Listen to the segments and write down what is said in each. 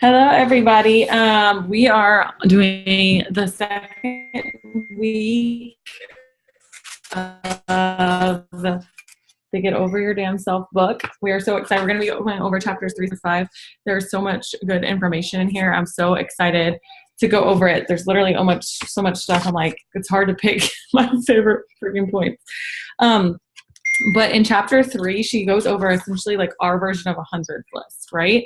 Hello, everybody. We are doing the second week of the Get Over Your Damn Self book. We are so excited. We're going to be going over chapters 3 to 5. There's so much good information in here. I'm so excited to go over it. There's literally so much stuff. I'm like, it's hard to pick my favorite freaking points. But in chapter 3, she goes over essentially like our version of 100 list, right?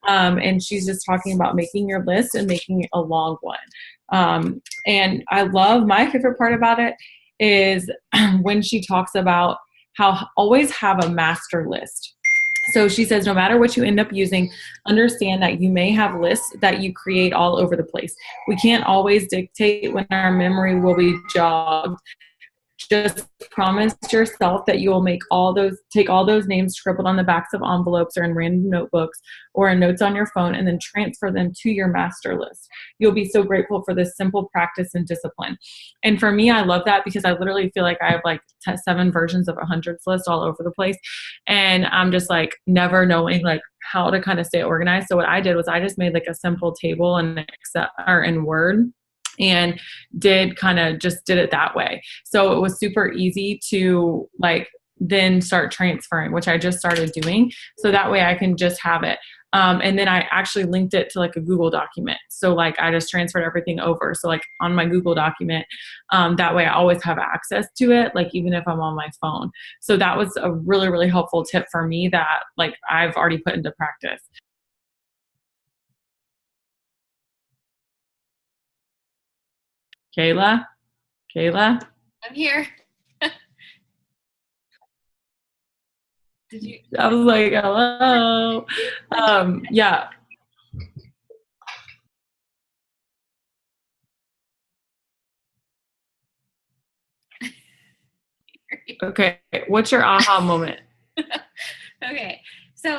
And she's just talking about making your list and making it a long one. And I love, my favorite part about it is when she talks about how always have a master list. So she says, no matter what you end up using, understand that you may have lists that you create all over the place. We can't always dictate when our memory will be jogged. Just promise yourself that you will take all those names scribbled on the backs of envelopes or in random notebooks or in notes on your phone and then transfer them to your master list. You'll be so grateful for this simple practice and discipline. And for me, I love that because I literally feel like I have like 7 versions of a hundreds list all over the place. And I'm just like never knowing like how to kind of stay organized. So what I did was I just made like a simple table in Excel or in Word, and did it that way. So it was super easy to like then start transferring, which I just started doing. So that way I can just have it. And then I actually linked it to like a Google document. So like I just transferred everything over. So like on my Google document, that way I always have access to it, like even if I'm on my phone. So that was a really, really helpful tip for me that like I've already put into practice. Kayla? Kayla? I'm here. Did you? I was like, hello. Yeah. Okay. What's your aha moment? Okay. So,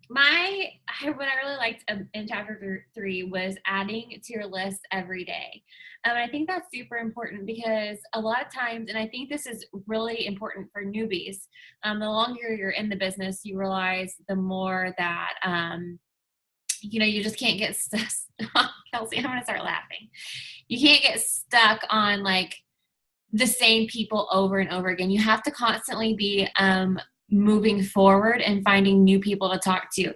what I really liked in chapter 3 was adding to your list every day. And I think that's super important because a lot of times, and I think this is really important for newbies, the longer you're in the business, you realize the more that, you just can't get stuck. Kelsey, I'm going to start laughing. You can't get stuck on like the same people over and over again. You have to constantly be moving forward and finding new people to talk to.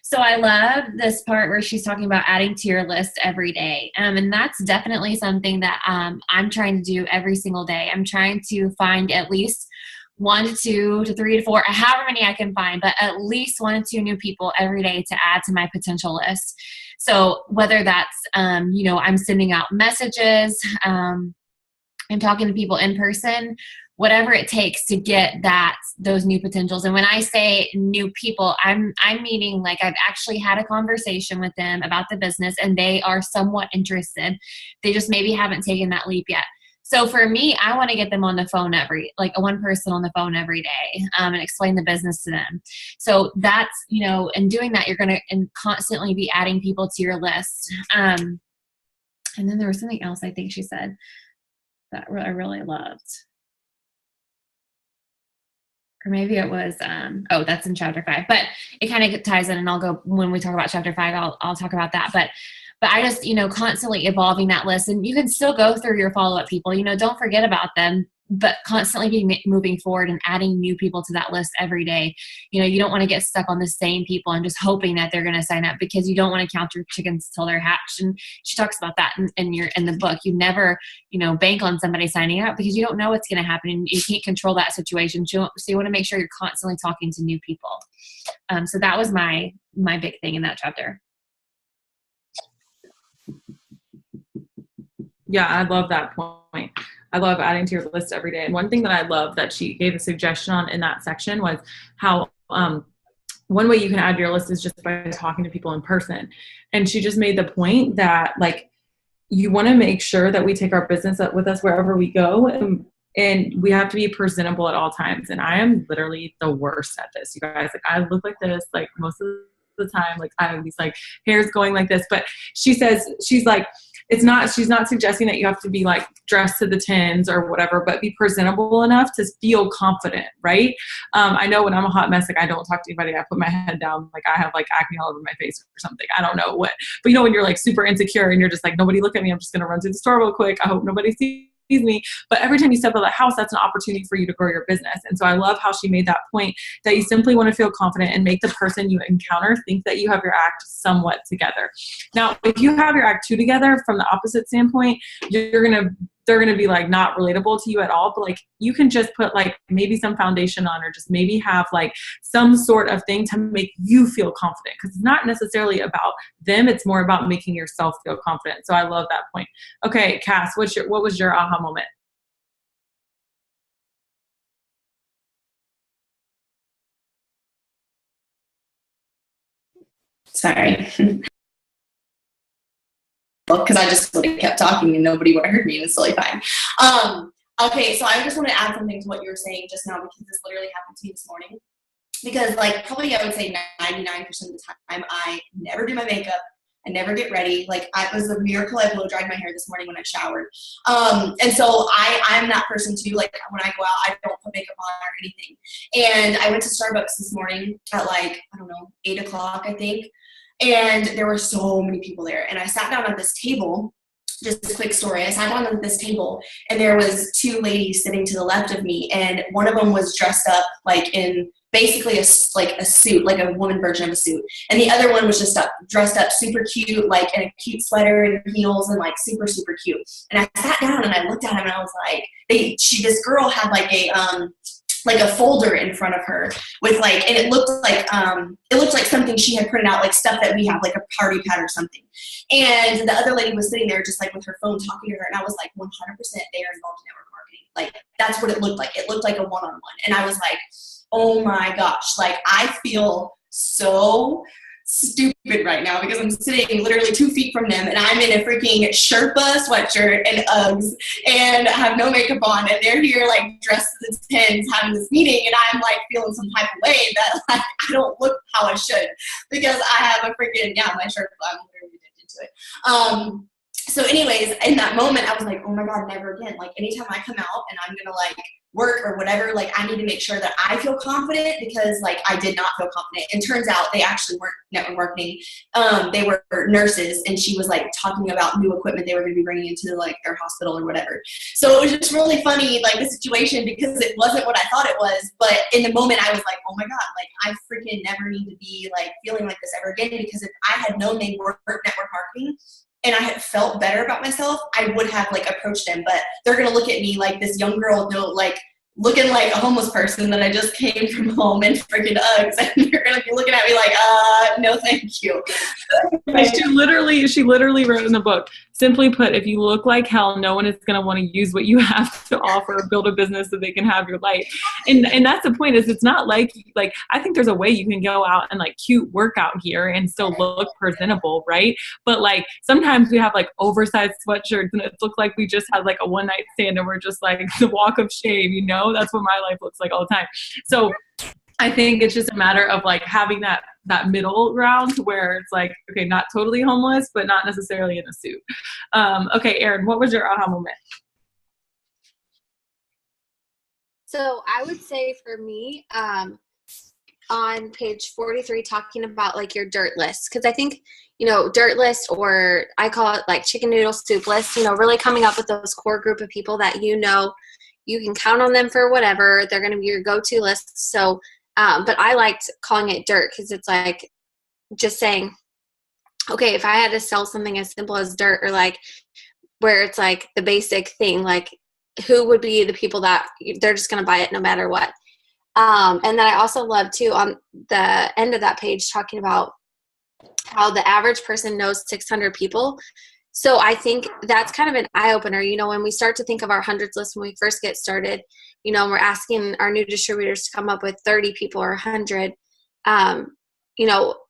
So I love this part where she's talking about adding to your list every day. And that's definitely something that I'm trying to do every single day. I'm trying to find at least 1 to 2 to 3 to 4, however many I can find, but at least 1 to 2 new people every day to add to my potential list. So whether that's, I'm sending out messages, I'm talking to people in person, whatever it takes to get those new potentials. And when I say new people, I'm meaning like I've actually had a conversation with them about the business and they are somewhat interested. They just maybe haven't taken that leap yet. So for me, I want to get them on the phone one person on the phone every day, and explain the business to them. So that's, in doing that, you're going to constantly be adding people to your list. And then there was something else I think she said that I really loved. Or maybe it was, that's in chapter 5, but it kind of ties in, and I'll go, when we talk about chapter 5, I'll talk about that. But I just, constantly evolving that list, and you can still go through your follow-up people, don't forget about them, but constantly be moving forward and adding new people to that list every day. You don't want to get stuck on the same people and just hoping that they're going to sign up, because you don't want to count your chickens till they're hatched. And she talks about that in the book. You never, bank on somebody signing up, because you don't know what's going to happen and you can't control that situation. So you want to make sure you're constantly talking to new people. So that was my big thing in that chapter. Yeah, I love that point. I love adding to your list every day. And one thing that I love that she gave a suggestion on in that section was how one way you can add to your list is just by talking to people in person. And she just made the point that like you want to make sure that we take our business with us wherever we go, and we have to be presentable at all times. And I am literally the worst at this, you guys. Like I look like this like most of the time. Like I have these like hairs going like this. But she says, she's like, she's not suggesting that you have to be like dressed to the tens or whatever, but be presentable enough to feel confident, right? I know when I'm a hot mess, like I don't talk to anybody. I put my head down, like I have like acne all over my face or something. I don't know what, but you know, when you're like super insecure and you're just like, nobody look at me. I'm just going to run to the store real quick. I hope nobody sees me. But every time you step out of the house, that's an opportunity for you to grow your business. And so I love how she made that point that you simply want to feel confident and make the person you encounter think that you have your act somewhat together. Now, if you have your act two together from the opposite standpoint, they're going to be like not relatable to you at all, but like you can just put like maybe some foundation on, or just maybe have like some sort of thing to make you feel confident, because it's not necessarily about them. It's more about making yourself feel confident. So I love that point. Okay, Cass, what was your aha moment? Sorry. Because I just would have kept talking and nobody would have heard me, and it's totally fine. Okay, so I just want to add something to what you were saying just now, because this literally happened to me this morning. Because like probably I would say 99% of the time I never do my makeup. I never get ready. Like it was a miracle I blow dried my hair this morning when I showered. And so I'm that person too. Like when I go out, I don't put makeup on or anything. And I went to Starbucks this morning at like, I don't know, 8 o'clock, I think. And there were so many people there. And I sat down at this table, just a quick story. I sat down at this table and there was two ladies sitting to the left of me. And one of them was dressed up like in basically a suit, like a woman version of a suit. And the other one was just dressed up super cute, like in a cute sweater and heels and like super, super cute. And I sat down and I looked at him and I was like, this girl had like a folder in front of her with like, and it looked like something she had printed out, like stuff that we have, like a party pad or something. And the other lady was sitting there just like with her phone talking to her. And I was like, 100% they are involved in network marketing. Like that's what it looked like. It looked like a one-on-one. And I was like, oh my gosh, like I feel so stupid right now because I'm sitting literally 2 feet from them and I'm in a freaking Sherpa sweatshirt and Uggs and have no makeup on, and they're here like dressed to the tens having this meeting, and I'm like feeling some type of way that like I don't look how I should because I have a freaking, my Sherpa, I'm literally addicted to it. So anyways, in that moment I was like, oh my God, never again. Like anytime I come out and I'm gonna like work or whatever, like I need to make sure that I feel confident, because like I did not feel confident. And turns out they actually weren't network marketing. They were nurses, and she was like talking about new equipment they were going to be bringing into like their hospital or whatever. So it was just really funny, like the situation, because it wasn't what I thought it was. But in the moment I was like, oh my God, like I freaking never need to be like feeling like this ever again, because if I had known they were network marketing and I had felt better about myself, I would have like approached them. But they're going to look at me like this young girl, like looking like a homeless person that I just came from home in freaking Uggs, and they're going to be looking at me like, no, thank you. She literally wrote in the book, simply put, if you look like hell, no one is going to want to use what you have to offer, build a business so they can have your life. And that's the point, is it's not like I think there's a way you can go out in like cute workout gear and still look presentable, right? But like sometimes we have like oversized sweatshirts and it looks like we just had like a one night stand and we're just like the walk of shame, That's what my life looks like all the time. So I think it's just a matter of like having that middle ground where it's like, okay, not totally homeless, but not necessarily in a suit. Okay, Erin, what was your aha moment? So I would say for me, on page 43, talking about like your dirt list, because I think, dirt list, or I call it like chicken noodle soup list, really coming up with those core group of people that you can count on them for whatever. They're going to be your go-to list. So, but I liked calling it dirt because it's like just saying, okay, if I had to sell something as simple as dirt, or like where it's like the basic thing, like who would be the people that they're just going to buy it no matter what. And then I also love too on the end of that page talking about how the average person knows 600 people. So I think that's kind of an eye-opener. When we start to think of our hundreds list when we first get started, we're asking our new distributors to come up with 30 people or 100.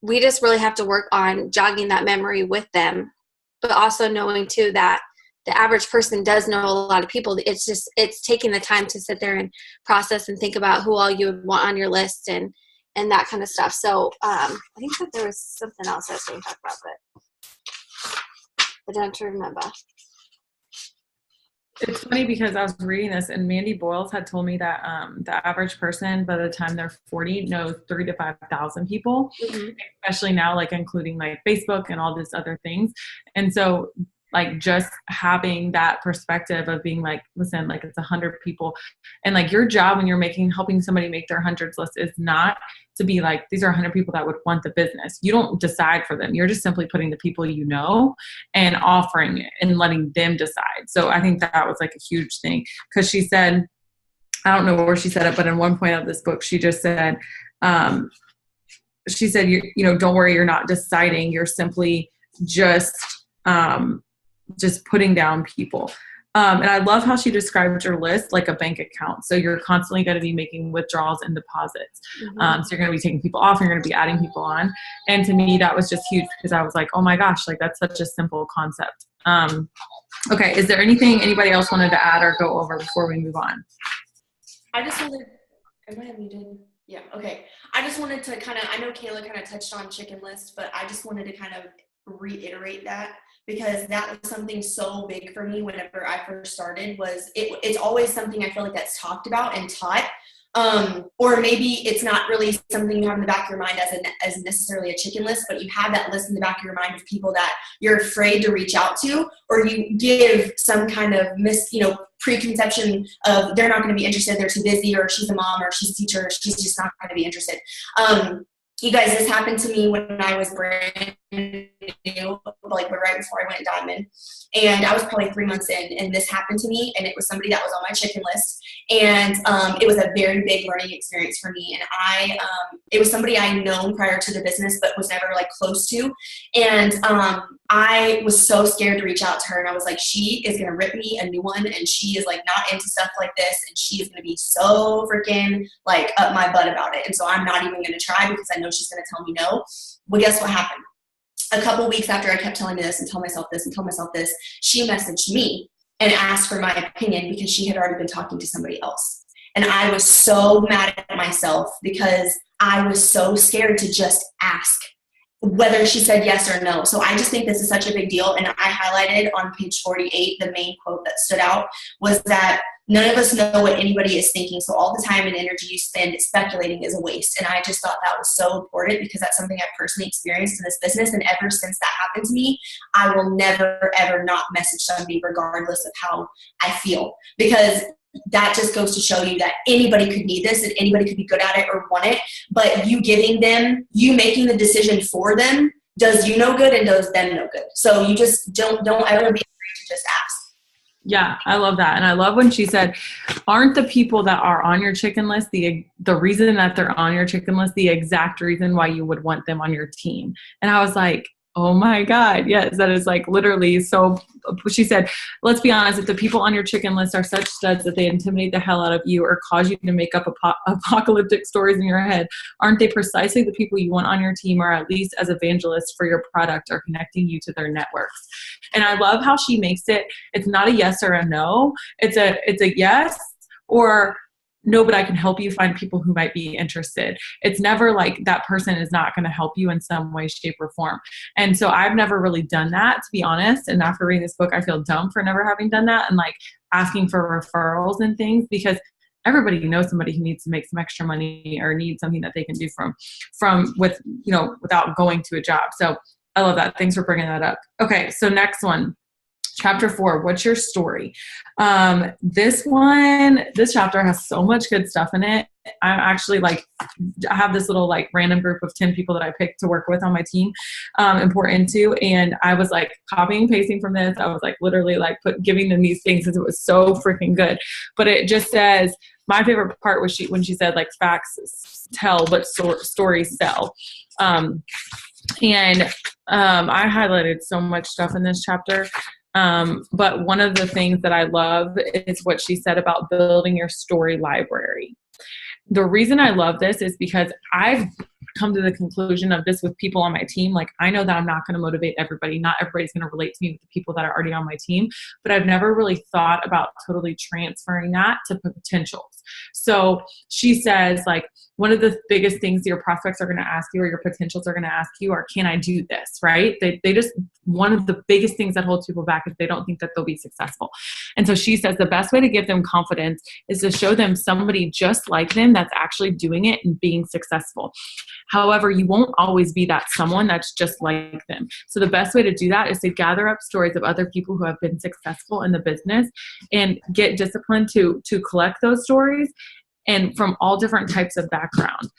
We just really have to work on jogging that memory with them, but also knowing too that the average person does know a lot of people. It's taking the time to sit there and process and think about who all you would want on your list and that kind of stuff. So I think that there was something else I was going to talk about, but I don't remember. It's funny because I was reading this and Mandy Boyles had told me that the average person by the time they're 40 knows 3,000 to 5,000 people, especially now, like including like Facebook and all these other things. And so like just having that perspective of being like, listen, like it's 100 people, and like your job when you're helping somebody make their hundreds list is not to be like, these are 100 people that would want the business. You don't decide for them. You're just simply putting the people you know and offering it and letting them decide. So I think that was like a huge thing, because she said, I don't know where she said it, but in one point of this book, she just said, you know, don't worry, you're not deciding. You're simply just putting down people. And I love how she described your list like a bank account. So you're constantly going to be making withdrawals and deposits. So you're going to be taking people off, and you're going to be adding people on. And to me, that was just huge, because I was like, oh my gosh, like that's such a simple concept. Okay. Is there anything anybody else wanted to add or go over before we move on? I just wanted, am I muted? Yeah. Okay. I just wanted to I know Kayla kind of touched on chicken list, but I just wanted to kind of reiterate that, because that was something so big for me whenever I first started. It's always something I feel like that's talked about and taught, or maybe it's not really something you have in the back of your mind as necessarily a chicken list, but you have that list in the back of your mind of people that you're afraid to reach out to, or you give some kind of preconception of they're not going to be interested, they're too busy, or she's a mom, or she's a teacher, or she's just not going to be interested. You guys, this happened to me when I was brand new, like right before I went diamond. And I was probably 3 months in, and this happened to me, and it was somebody that was on my chicken list. And it was a very big learning experience for me. And it was somebody I had known prior to the business, but was never like close to. And I was so scared to reach out to her, and I was like, she is going to rip me a new one, and she is like not into stuff like this, and she is going to be so freaking like up my butt about it. And so I'm not even going to try, because I know she's going to tell me no. Well, guess what happened? A couple weeks after I kept telling me this and tell myself this and tell myself this, she messaged me and asked for my opinion, because she had already been talking to somebody else. And I was so mad at myself, because I was so scared to just ask whether she said yes or no. So I just think this is such a big deal. And I highlighted on page 48, the main quote that stood out was that none of us know what anybody is thinking. So all the time and energy you spend speculating is a waste. And I just thought that was so important, because that's something I've personally experienced in this business. And ever since that happened to me, I will never, ever not message somebody regardless of how I feel, because that just goes to show you that anybody could need this and anybody could be good at it or want it, but you making the decision for them does you no good and does them no good. So you just don't ever be afraid to just ask. Yeah, I love that. And I love when she said, aren't the people that are on your chicken list the reason that they're on your chicken list the exact reason why you would want them on your team? And I was like, oh my God, yes, that is like literally. So she said, let's be honest, if the people on your chicken list are such studs that they intimidate the hell out of you or cause you to make up apocalyptic stories in your head, aren't they precisely the people you want on your team, or at least as evangelists for your product, or connecting you to their networks? And I love how she makes it's not a yes or a no. It's a yes or no, but I can help you find people who might be interested. It's never like that person is not going to help you in some way, shape, or form. And so I've never really done that, to be honest. And after reading this book, I feel dumb for never having done that and like asking for referrals and things, because everybody knows somebody who needs to make some extra money or needs something that they can do without going to a job. So I love that. Thanks for bringing that up. Okay. So next one. Chapter 4, what's your story? This chapter has so much good stuff in it. I'm actually I have this little random group of 10 people that I picked to work with on my team and pour into. And I was copying and pasting from this. I was literally giving them these things because it was so freaking good. But it just says, my favorite part was when she said facts tell, but stories sell. I highlighted so much stuff in this chapter. But one of the things that I love is what she said about building your story library. The reason I love this is because I've come to the conclusion of this with people on my team. I know that I'm not going to motivate everybody. Not everybody's going to relate to me with the people that are already on my team, but I've never really thought about totally transferring that to potentials. So she says, one of the biggest things your prospects are going to ask you, or your potentials are going to ask you, are, can I do this? Right? They just, one of the biggest things that holds people back is they don't think that they'll be successful. And so she says the best way to give them confidence is to show them somebody just like them that's actually doing it and being successful. However, you won't always be that someone that's just like them. So the best way to do that is to gather up stories of other people who have been successful in the business and get disciplined to collect those stories, and from all different types of background.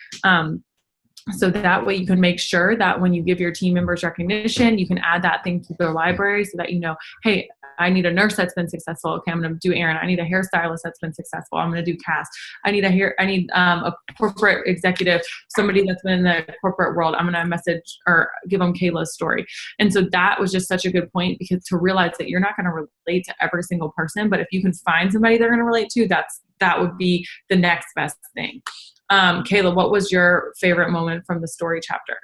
So that way you can make sure that when you give your team members recognition, you can add that thing to their library so that, you know, hey, I need a nurse that's been successful. Okay, I'm going to do Erin. I need a hairstylist that's been successful. I'm going to do Cass. I need a corporate executive, somebody that's been in the corporate world. I'm going to message or give them Kayla's story. And so that was just such a good point, because to realize that you're not going to relate to every single person, but if you can find somebody they're going to relate to, that would be the next best thing. Kayla, what was your favorite moment from the story chapter?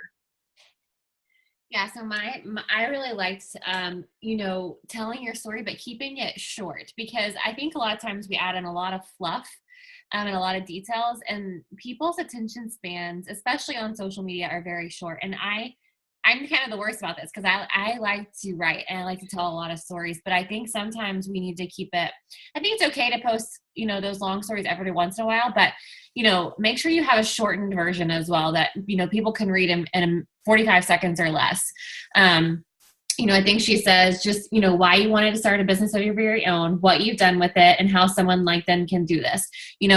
Yeah, so I really liked, telling your story, but keeping it short, because I think a lot of times we add in a lot of fluff and a lot of details, and people's attention spans, especially on social media, are very short. And I'm kind of the worst about this, because I like to write and I like to tell a lot of stories, but I think sometimes we need to keep it. I think it's okay to post, those long stories every once in a while, but, make sure you have a shortened version as well that, people can read in 45 seconds or less. I think she says just, why you wanted to start a business of your very own, what you've done with it, and how someone like them can do this,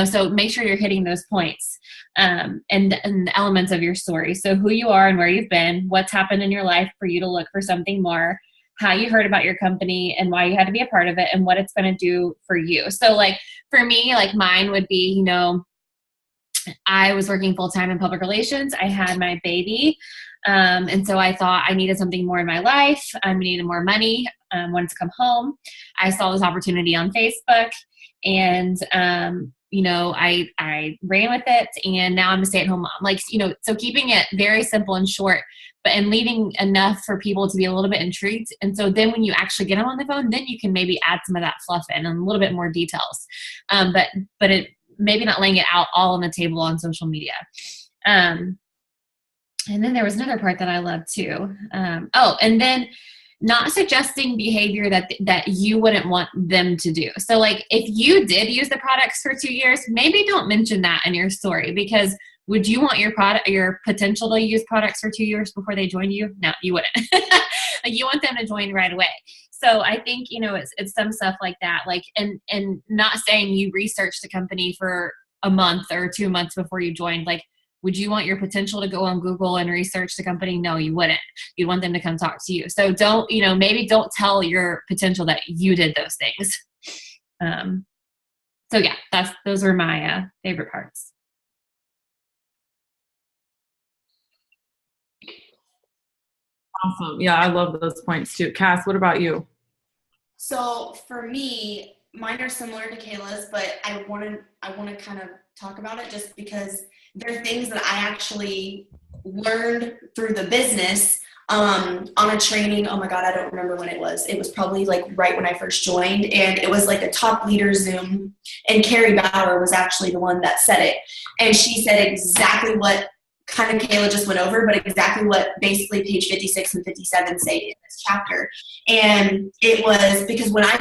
so make sure you're hitting those points, and the elements of your story. So who you are and where you've been, what's happened in your life for you to look for something more, how you heard about your company and why you had to be a part of it, and what it's going to do for you. So like for me, like mine would be, I was working full-time in public relations. I had my baby. And so I thought I needed something more in my life. I needed more money. Wanted to come home. I saw this opportunity on Facebook, and, I ran with it, and now I'm a stay-at-home mom. So keeping it very simple and short, and leaving enough for people to be a little bit intrigued. And so then when you actually get them on the phone, then you can maybe add some of that fluff in and a little bit more details. But it maybe not laying it out all on the table on social media. And then there was another part that I loved too. And then not suggesting behavior that you wouldn't want them to do. So like if you did use the products for 2 years, maybe don't mention that in your story, because would you want your potential to use products for 2 years before they join you? No, you wouldn't. Like you want them to join right away. So I think, it's some stuff like that, and not saying you researched the company for a month or 2 months before you joined. Like, would you want your potential to go on Google and research the company? No, you wouldn't. You'd want them to come talk to you. So don't, maybe don't tell your potential that you did those things. So yeah, those were my favorite parts. Awesome. Yeah, I love those points too. Cass, what about you? So for me, mine are similar to Kayla's, but I want to kind of talk about it just because they're things that I actually learned through the business on a training. Oh my God, I don't remember when it was. It was probably like right when I first joined, and it was like a top leader Zoom, and Carrie Bauer was actually the one that said it. And she said exactly what kind of Kayla just went over, but exactly what basically page 56 and 57 say in this chapter. And it was because when I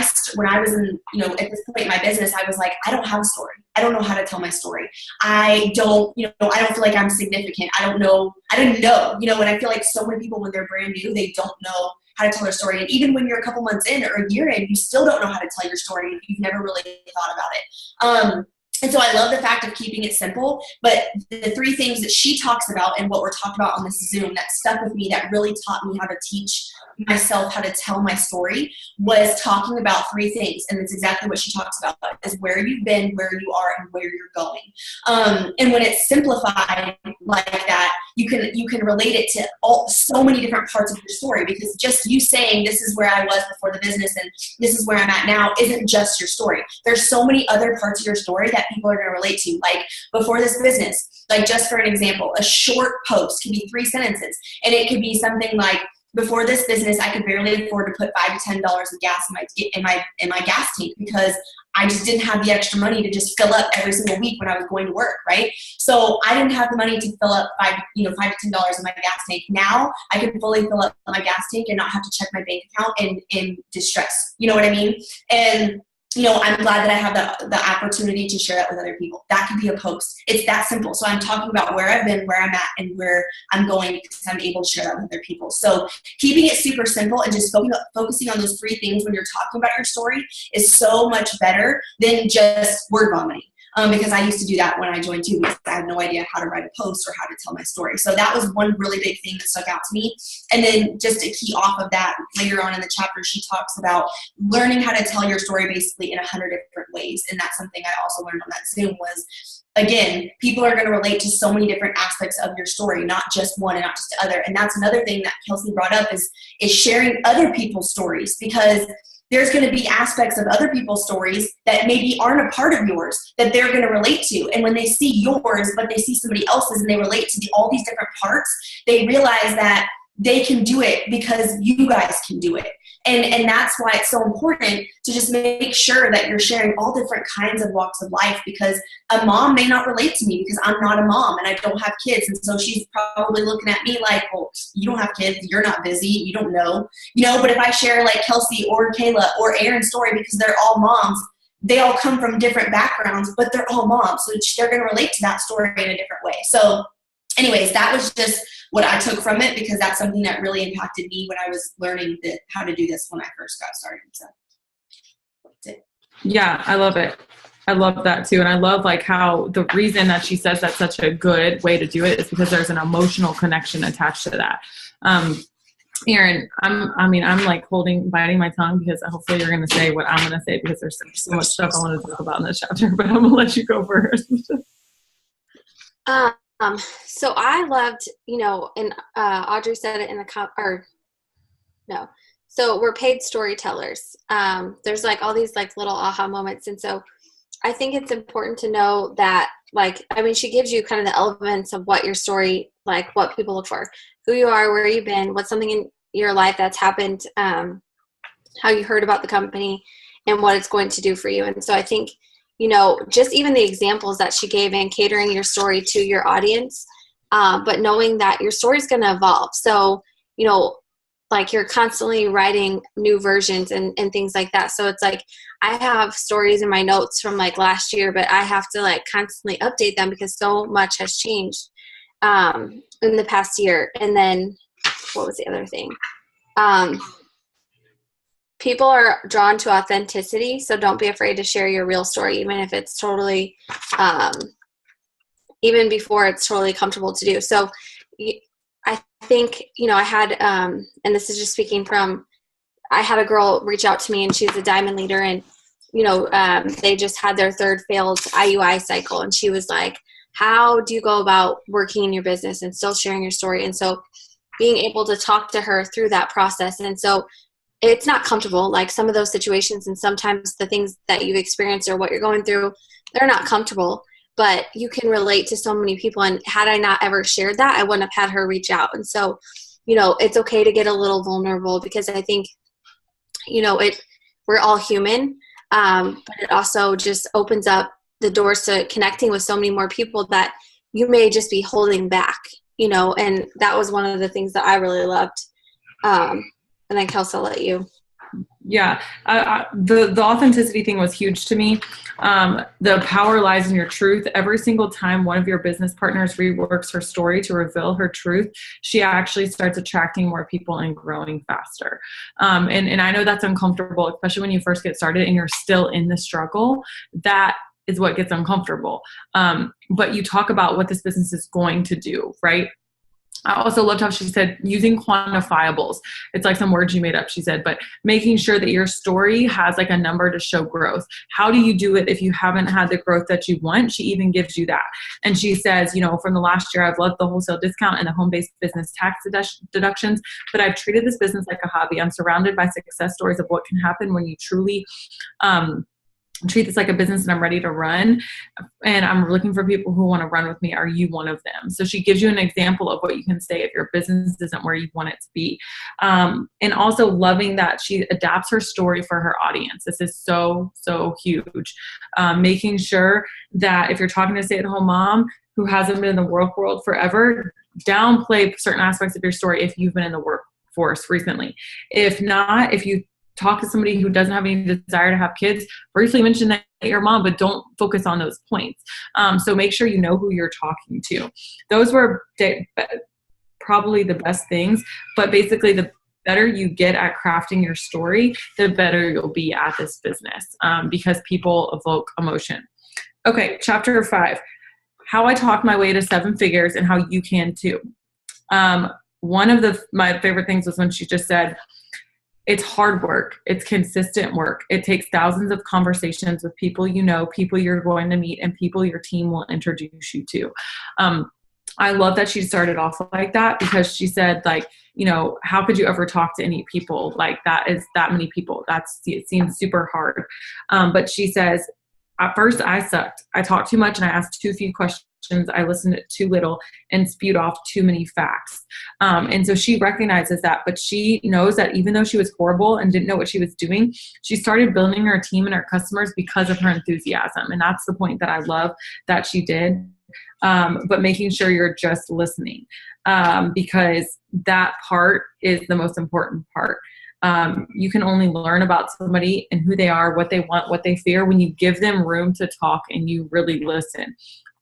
was in, at this point in my business, I was like, I don't have a story. I don't know how to tell my story. I don't feel like I'm significant. I didn't know, and I feel like so many people when they're brand new, they don't know how to tell their story. And even when you're a couple months in or a year in, you still don't know how to tell your story if you've never really thought about it. And so I love the fact of keeping it simple, but the 3 things that she talks about and what we're talking about on this Zoom that stuck with me, that really taught me how to teach myself how to tell my story, was talking about 3 things. And it's exactly what she talks about, is where you've been, where you are, and where you're going. And when it's simplified like that, you can relate it to so many different parts of your story, because just you saying this is where I was before the business and this is where I'm at now isn't just your story. There's so many other parts of your story that people are going to relate to. Like before this business, like just for an example, a short post can be 3 sentences, and it could be something like, before this business, I could barely afford to put $5 to $10 of gas in my gas tank because I just didn't have the extra money to just fill up every single week when I was going to work, right? So I didn't have the money to fill up $5 to $10 in my gas tank. Now I can fully fill up my gas tank and not have to check my bank account in distress. You know what I mean? And I'm glad that I have the opportunity to share that with other people. That could be a post. It's that simple. So I'm talking about where I've been, where I'm at, and where I'm going because I'm able to share that with other people. So keeping it super simple and just focusing on those 3 things when you're talking about your story is so much better than just word vomiting. Because I used to do that when I joined too, because I had no idea how to write a post or how to tell my story. So that was one really big thing that stuck out to me. And then just to key off of that, later on in the chapter, she talks about learning how to tell your story basically in 100 different ways. And that's something I also learned on that Zoom was, again, people are going to relate to so many different aspects of your story, not just one and not just the other. And that's another thing that Kelsey brought up is sharing other people's stories, because there's going to be aspects of other people's stories that maybe aren't a part of yours that they're going to relate to. And when they see yours, but they see somebody else's and they relate to all these different parts, they realize that they can do it because you guys can do it. And that's why it's so important to just make sure that you're sharing all different kinds of walks of life, because a mom may not relate to me because I'm not a mom and I don't have kids. And so she's probably looking at me like, well, you don't have kids, you're not busy, you don't know. But if I share like Kelsey or Kayla or Erin's story, because they're all moms, they all come from different backgrounds, but they're all moms. So they're going to relate to that story in a different way. So anyways, that was just what I took from it, because that's something that really impacted me when I was learning how to do this when I first got started. So that's it. Yeah, I love it. I love that too. And I love like how the reason that she says that's such a good way to do it is because there's an emotional connection attached to that. Erin, I'm like biting my tongue because hopefully you're going to say what I'm going to say, because there's so much stuff I want to talk about in this chapter, but I'm going to let you go first. So I loved, and Audrey said it in the so we're paid storytellers. There's like all these like little aha moments. And so I think it's important to know that, she gives you kind of the elements of what your story, like what people look for, who you are, where you've been, what's something in your life that's happened, how you heard about the company, and what it's going to do for you. And so I think, just even the examples that she gave in catering your story to your audience, but knowing that your story is going to evolve. So, like you're constantly writing new versions and things like that. So it's like, I have stories in my notes from like last year, but I have to like constantly update them because so much has changed in the past year. And then what was the other thing? People are drawn to authenticity, so don't be afraid to share your real story, even if it's totally, even before it's totally comfortable to do. So I think, I had, and this is just speaking from, I had a girl reach out to me, and she's a diamond leader, and, they just had their 3rd failed IUI cycle. And she was like, how do you go about working in your business and still sharing your story? And so being able to talk to her through that process. And so it's not comfortable, like some of those situations, and sometimes the things that you've experienced or what you're going through, they're not comfortable, but you can relate to so many people. And had I not ever shared that, I wouldn't have had her reach out. And so, it's okay to get a little vulnerable, because I think, we're all human, but it also just opens up the doors to connecting with so many more people that you may just be holding back, and that was one of the things that I really loved. And then Kelsey, I'll let you. Yeah. The authenticity thing was huge to me. The power lies in your truth. Every single time one of your business partners reworks her story to reveal her truth, she actually starts attracting more people and growing faster. And I know that's uncomfortable, especially when you first get started and you're still in the struggle. That is what gets uncomfortable. But you talk about what this business is going to do, right? I also loved how she said using quantifiables. It's like some words you made up, she said, but making sure that your story has like a number to show growth. How do you do it if you haven't had the growth that you want? She even gives you that. And she says, from the last year, I've loved the wholesale discount and the home-based business tax deductions, but I've treated this business like a hobby. I'm surrounded by success stories of what can happen when you truly, treat this like a business and I'm ready to run and I'm looking for people who want to run with me. Are you one of them? So she gives you an example of what you can say if your business isn't where you want it to be. And also loving that she adapts her story for her audience. This is so, so huge. Making sure that if you're talking to a stay-at-home mom who hasn't been in the world forever, downplay certain aspects of your story if you've been in the workforce recently. If not, if you talk to somebody who doesn't have any desire to have kids, briefly mention that you're a mom, but don't focus on those points. So make sure you know who you're talking to. Those were probably the best things, but basically the better you get at crafting your story, the better you'll be at this business, because people evoke emotion. Okay, chapter 5, how I talk my way to 7 figures and how you can too. One of my favorite things was when she just said, it's hard work. It's consistent work. It takes thousands of conversations with people you know, people you're going to meet, and people your team will introduce you to. I love that she started off like that because she said, like, how could you ever talk to any people like that is that many people? It seems super hard. But she says, at first I sucked. I talked too much and I asked too few questions. I listened too little and spewed off too many facts. And so she recognizes that, but she knows that even though she was horrible and didn't know what she was doing, she started building her team and her customers because of her enthusiasm. And that's the point that I love that she did. But making sure you're just listening, because that part is the most important part. You can only learn about somebody and who they are, what they want, what they fear when you give them room to talk and you really listen.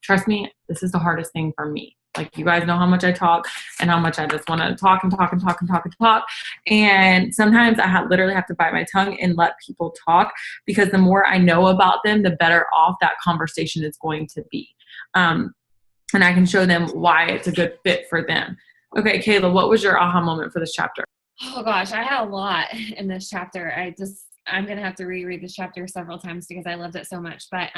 Trust me, this is the hardest thing for me. Like, you guys know how much I talk and how much I just want to talk and talk and talk and talk and talk. And sometimes I literally have to bite my tongue and let people talk, because the more I know about them, the better off that conversation is going to be. And I can show them why it's a good fit for them. Okay, Kayla, what was your aha moment for this chapter? Oh gosh, I had a lot in this chapter. I'm going to have to reread this chapter several times because I loved it so much. But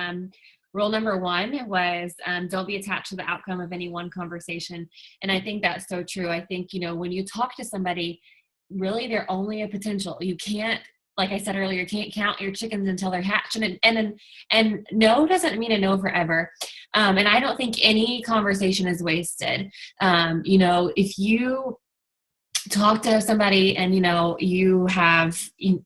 rule number 1 was don't be attached to the outcome of any one conversation. And I think that's so true. I think, when you talk to somebody, really they're only a potential. You can't, like I said earlier, you can't count your chickens until they're hatched. And no doesn't mean a no forever. And I don't think any conversation is wasted. If you talk to somebody and you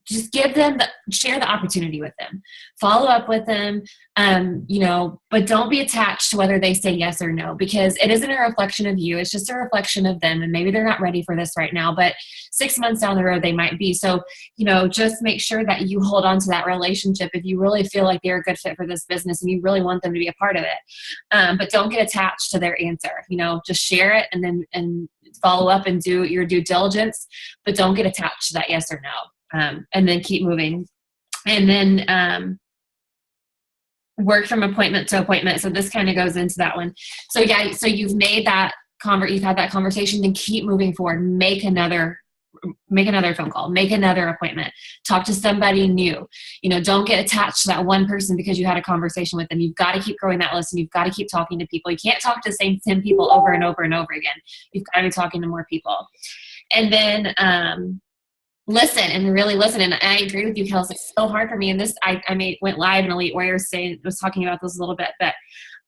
just share the opportunity with them, follow up with them, but don't be attached to whether they say yes or no, because it isn't a reflection of you. It's just a reflection of them, and maybe they're not ready for this right now, but 6 months down the road they might be. So just make sure that you hold on to that relationship if you really feel like they're a good fit for this business and you really want them to be a part of it. But don't get attached to their answer. Just share it and follow up and do your due diligence, but don't get attached to that yes or no. And then keep moving. And then work from appointment to appointment. So this kind of goes into that one. So yeah, so you've made that you've had that conversation, then keep moving forward. Make another phone call, make another appointment, talk to somebody new. Don't get attached to that one person because you had a conversation with them. You've got to keep growing that list, and you've got to keep talking to people. You can't talk to the same 10 people over and over and over again. You've got to be talking to more people. And then listen and really listen. And I agree with you, Kelsey. It's so hard for me. And this, I went live in Elite Warriors was talking about this a little bit, but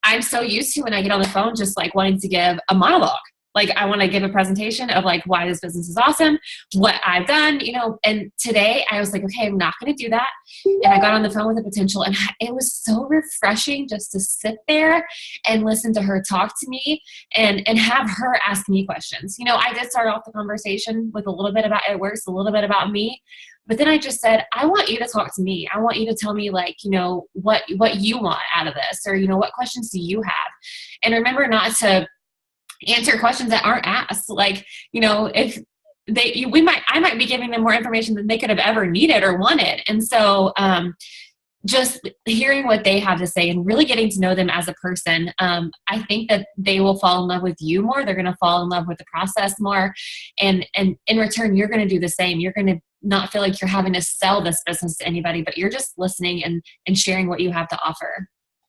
I'm so used to when I get on the phone, just like wanting to give a monologue. Like, I want to give a presentation of like why this business is awesome, what I've done, and today I was like, okay, I'm not going to do that. And I got on the phone with a potential, and it was so refreshing just to sit there and listen to her talk to me and have her ask me questions. I did start off the conversation with a little bit about Edworks, a little bit about me, but then I just said, I want you to talk to me. I want you to tell me what you want out of this, or, what questions do you have? And remember not to answer questions that aren't asked. Like, if I might be giving them more information than they could have ever needed or wanted. And so, just hearing what they have to say and really getting to know them as a person, I think that they will fall in love with you more. They're going to fall in love with the process more. And in return, you're going to do the same. You're going to not feel like you're having to sell this business to anybody, but you're just listening and sharing what you have to offer.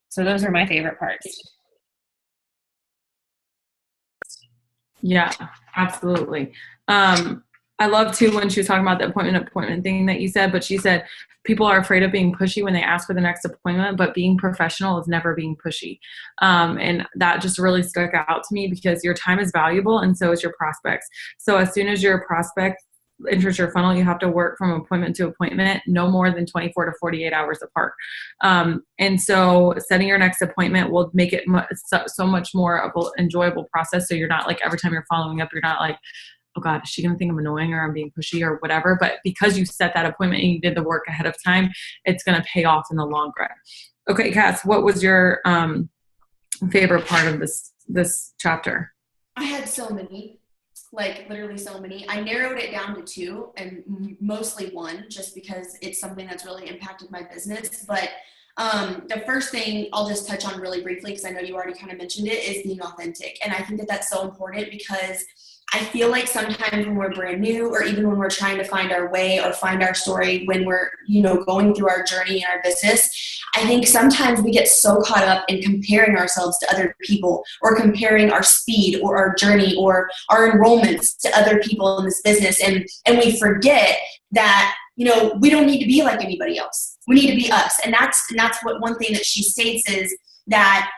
So those are my favorite parts. Yeah, absolutely. And I love too when she was talking about the appointment thing that you said, but she said people are afraid of being pushy when they ask for the next appointment, but being professional is never being pushy. And that just really stuck out to me because your time is valuable and so is your prospects. So as soon as your prospect enters your funnel, you have to work from appointment to appointment, no more than 24 to 48 hours apart. And so setting your next appointment will make it so much more of an enjoyable process. So you're not like every time you're following up, you're not like, oh God, is she going to think I'm annoying or I'm being pushy or whatever? But because you set that appointment and you did the work ahead of time, it's going to pay off in the long run. Okay, Cass, what was your favorite part of this chapter? I had so many, like literally so many. I narrowed it down to 2 and mostly 1 just because it's something that's really impacted my business. But the first thing I'll just touch on really briefly, because I know you already kind of mentioned it, is being authentic. And I think that that's so important because I feel like sometimes when we're brand new or even when we're trying to find our way or find our story when we're, going through our journey in our business, I think sometimes we get so caught up in comparing ourselves to other people or comparing our speed or our journey or our enrollments to other people in this business. And we forget that, we don't need to be like anybody else. We need to be us. And that's what one thing that she states is that,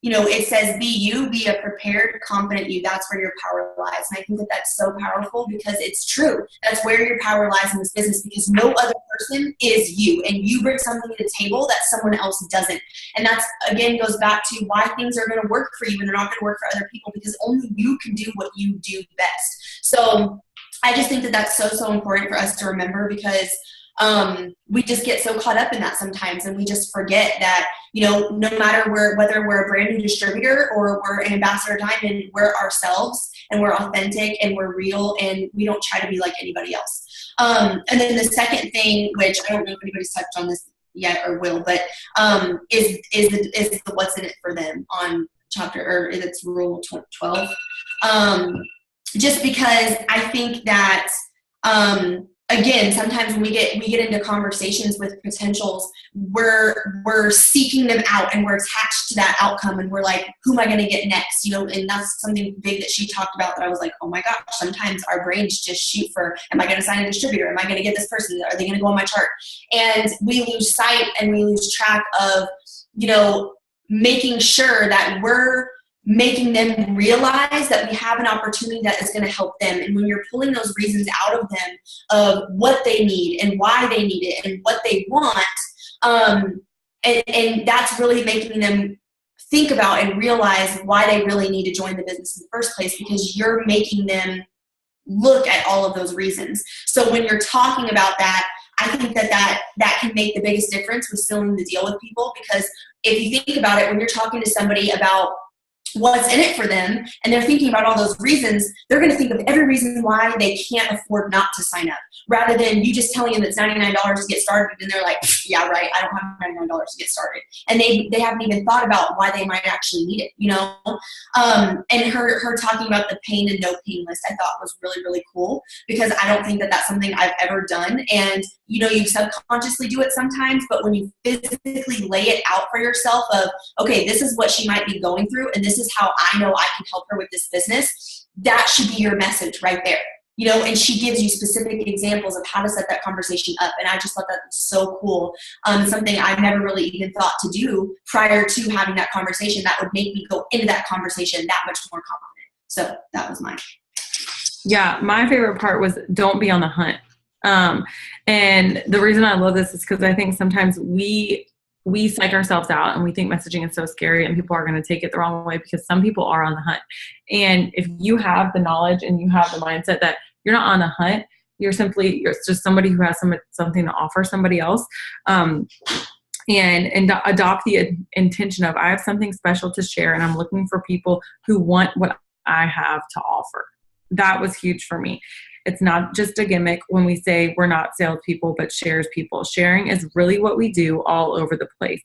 it says, be you, be a prepared, confident you. That's where your power lies. And I think that that's so powerful because it's true. That's where your power lies in this business because no other person is you. And you bring something to the table that someone else doesn't. And that's, again, goes back to why things are going to work for you and they're not going to work for other people because only you can do what you do best. So I just think that that's so important for us to remember because we just get so caught up in that sometimes and we just forget that, no matter whether we're a brand new distributor or we're an ambassador diamond, we're ourselves and we're authentic and we're real and we don't try to be like anybody else. And then the second thing, which I don't know if anybody's touched on this yet or will, but is the what's in it for them on chapter, or it's rule 12. Just because I think that, again, sometimes when we get into conversations with potentials, we're seeking them out and we're attached to that outcome and we're like, who am I going to get next? And that's something big that she talked about that I was like, oh my gosh, sometimes our brains just shoot for, am I going to sign a distributor? Am I going to get this person? Are they going to go on my chart? And we lose sight and we lose track of, making sure that we're making them realize that we have an opportunity that is going to help them. And when you're pulling those reasons out of them of what they need and why they need it and what they want, and that's really making them think about and realize why they really need to join the business in the first place because you're making them look at all of those reasons. So when you're talking about that, I think that can make the biggest difference with sealing the deal with people because if you think about it, when you're talking to somebody about what's in it for them and they're thinking about all those reasons, they're going to think of every reason why they can't afford not to sign up rather than you just telling them it's $99 to get started and they're like, yeah, right, I don't have $99 to get started. And they haven't even thought about why they might actually need it, and her talking about the pain and no pain list I thought was really, really cool because I don't think that that's something I've ever done. And, you subconsciously do it sometimes, but when you physically lay it out for yourself of, okay, this is what she might be going through and this is how I know I can help her with this business, that should be your message right there. And she gives you specific examples of how to set that conversation up. And I just thought that was so cool. Something I've never really even thought to do prior to having that conversation that would make me go into that conversation that much more confident. So that was mine. Yeah, my favorite part was don't be on the hunt. And the reason I love this is because I think sometimes we psych ourselves out and we think messaging is so scary and people are going to take it the wrong way because some people are on the hunt. And if you have the knowledge and you have the mindset that you're not on the hunt, you're just somebody who has something to offer somebody else. And adopt the intention of I have something special to share and I'm looking for people who want what I have to offer. That was huge for me. It's not just a gimmick when we say we're not salespeople, but shares people. Sharing is really what we do all over the place.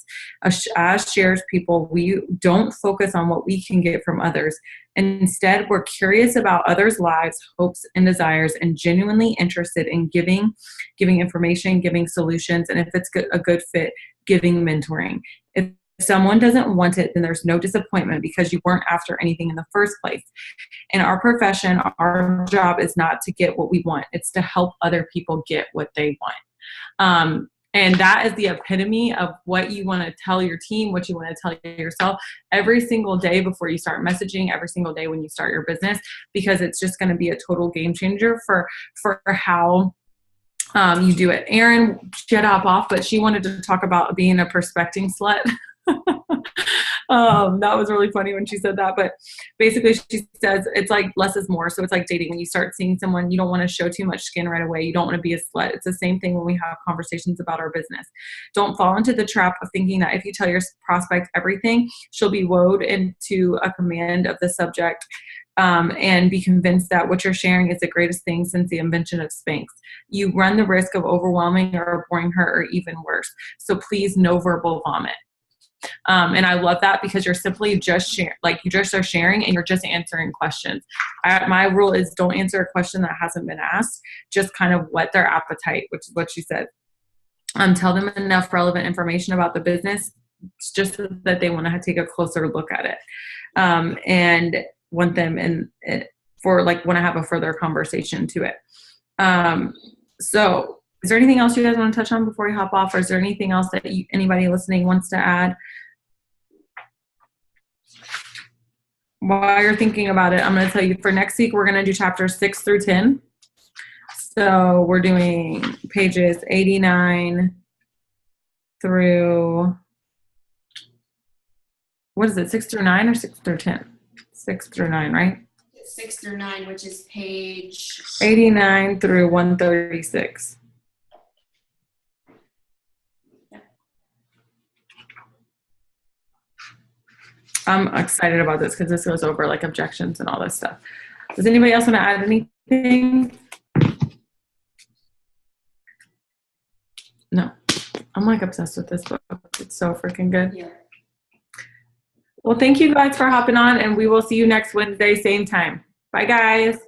As shares people, we don't focus on what we can get from others. Instead, we're curious about others' lives, hopes, and desires, and genuinely interested in giving information, giving solutions, and if it's a good fit, giving mentoring. It's someone doesn't want it, then there's no disappointment because you weren't after anything in the first place. In our profession, our job is not to get what we want. It's to help other people get what they want. And that is the epitome of what you want to tell your team, what you want to tell yourself every single day before you start messaging, every single day when you start your business, because it's just going to be a total game changer for how you do it. Erin, she had to hop off, but she wanted to talk about being a prospecting slut. That was really funny when she said that, but basically she says it's like less is more. So it's like dating. When you start seeing someone, you don't want to show too much skin right away. You don't want to be a slut. It's the same thing when we have conversations about our business. Don't fall into the trap of thinking that if you tell your prospect everything, she'll be wooed into a command of the subject, and be convinced that what you're sharing is the greatest thing since the invention of Spanx. You run the risk of overwhelming or boring her, or even worse. So please, no verbal vomit. And I love that because you're simply just sharing, like you just are sharing and you're just answering questions. My rule is don't answer a question that hasn't been asked. Just kind of whet their appetite, which is what she said. Tell them enough relevant information about the business just so that they want to take a closer look at it. And want them want to have a further conversation to it. So is there anything else you guys want to touch on before we hop off? Or is there anything else that anybody listening wants to add? While you're thinking about it, I'm going to tell you for next week, we're going to do chapters 6 through 10. So we're doing pages 89 through, what is it, 6 through 9 or 6 through 10? 6 through 9, right? 6 through 9, which is page 89 through 136. I'm excited about this because this goes over like objections and all this stuff. Does anybody else want to add anything? No. I'm like obsessed with this book. It's so freaking good. Yeah. Well, thank you guys for hopping on, and we will see you next Wednesday, same time. Bye, guys.